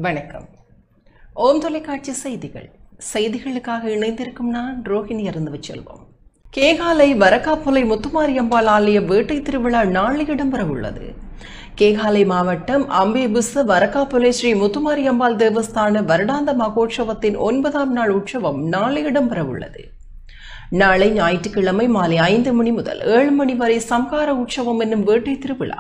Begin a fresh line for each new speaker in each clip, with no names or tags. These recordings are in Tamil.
வணக்கம். ஓம் தொலைக்காட்சி செய்திகளுக்காக இணைந்திருக்கும் நான் ரோஹிணி அருந்தவச்செல்வம். கேகாலை வரக்காப்புலை முத்துமாரியம்பாள் ஆலய வேட்டை திருவிழா நாளை இடம்பெற உள்ளது. கேகாலை மாவட்டம் அம்பேபுச வரக்காப்புலை ஸ்ரீ முத்துமாரியம்பாள் தேவஸ்தான வருடாந்த மகோற்சவத்தின் 9ஆம் நாள் உற்சவம் நாளை இடம்பெற உள்ளது. நாளை ஞாயிற்றுக்கிழமை மாலை 5 மணி முதல் 7 மணி வரை சம்ஹார உற்சவம் என்னும் வேட்டை திருவிழா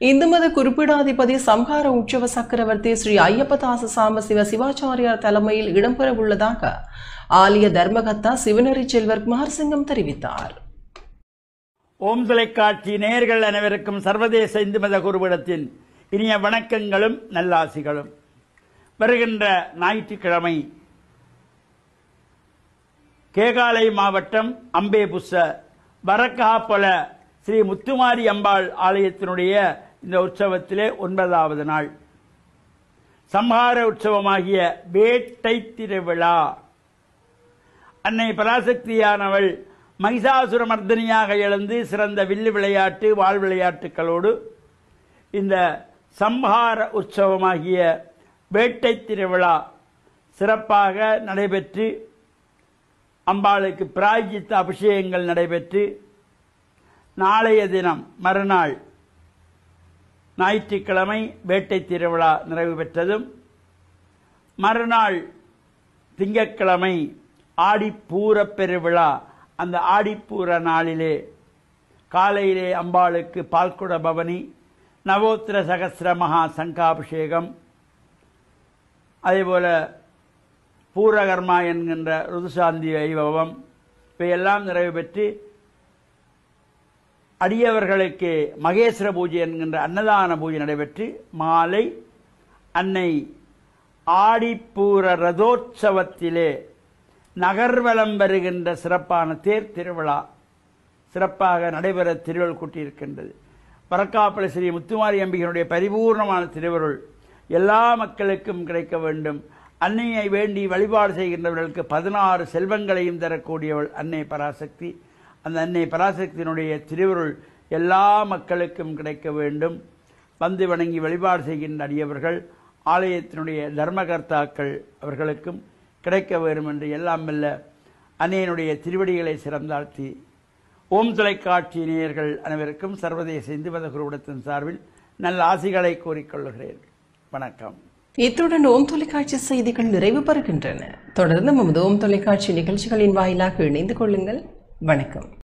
இந்து மத குறிப்பிடாதிபதி சம்ஹார உற்சவ சக்கரவர்த்தி ஸ்ரீ ஐயப்பதாச சாமசிவ சிவாச்சாரியார் தலைமையில் இடம்பெற உள்ளதாக ஆலய தர்மகர்த்தா சிவனரி செல்வர் குமாரசிங்கம் தெரிவித்தார்.
ஓம் தொலைக்காட்சி நேயர்கள் அனைவருக்கும் சர்வதேச இந்து மத குருபீடத்தின் இனிய வணக்கங்களும் நல்லாசிகளும். வருகின்ற ஞாயிற்றுக்கிழமை கேகாலை மாவட்டம் அம்பேபுச வரக்காப்புல ஸ்ரீ முத்துமாரி அம்பாள் ஆலயத்தினுடைய இந்த உற்சவத்திலே 9வது நாள் சம்ஹார உற்சவமாகிய வேட்டை திருவிழா. அன்னை பராசக்தியானவள் மகிஷாசுர மர்தனியாக எழுந்து சிறந்த வில்லு விளையாட்டு வாள் விளையாட்டுகளோடு இந்த சம்ஹார உற்சவமாகிய வேட்டை திருவிழா சிறப்பாக நடைபெற்று அம்பாளுக்கு பிராயச்சித்த அபிஷேகங்கள் நடைபெற்று நாளைய தினம் மறுநாள் ஞாயிற்றுக்கிழமை வேட்டை திருவிழா நிறைவு பெற்றதும் மறுநாள் திங்கட்கிழமை ஆடிப்பூர பெருவிழா. அந்த ஆடிப்பூர நாளிலே காலையிலே அம்பாளுக்கு பால்குட பவனி, நவோத்திர சகசிர மகா சங்காபிஷேகம், அதேபோல பூரகர்மா என்கின்ற ருதுசாந்தி வைபவம் இவையெல்லாம் நிறைவு பெற்று அடியவர்களுக்கு மகேஸ்வர பூஜை என்கின்ற அன்னதான பூஜை நடைபெற்று மாலை அன்னை ஆடிப்பூர ரதோற்சவத்திலே நகர்வலம் வருகின்ற சிறப்பான தேர் திருவிழா சிறப்பாக நடைபெற திருவருள் கூட்டியிருக்கின்றது. வரக்காப்புலை ஸ்ரீ முத்துமாரி அம்பிகையினுடைய பரிபூர்ணமான திருவருள் எல்லா மக்களுக்கும் கிடைக்க வேண்டும். அன்னையை வேண்டி வழிபாடு செய்கின்றவர்களுக்கு 16 செல்வங்களையும் தரக்கூடியவள் அன்னை பராசக்தி. அந்த அன்னை பராசக்தியினுடைய திருவருள் எல்லா மக்களுக்கும் கிடைக்க வேண்டும். வந்து வணங்கி வழிபாடு செய்கின்ற அடியவர்கள் ஆலயத்தினுடைய தர்மகர்த்தாக்கள் அவர்களுக்கும் கிடைக்க வேண்டும் என்று எல்லாம் வல்ல அன்னையினுடைய திருவடிகளை சிறந்தாழ்த்தி ஓம் தொலைக்காட்சி நேயர்கள் அனைவருக்கும் சர்வதேச இந்து மத குருபீடத்தின் சார்பில் நல்ல ஆசிகளை கூறிக்கொள்கிறேன். வணக்கம்.
இத்துடன் ஓம் தொலைக்காட்சி செய்திகள் நிறைவு பெறுகின்றன. தொடர்ந்து நமது ஓம் தொலைக்காட்சி நிகழ்ச்சிகளின் வாயிலாக இணைந்து கொள்ளுங்கள். வணக்கம்.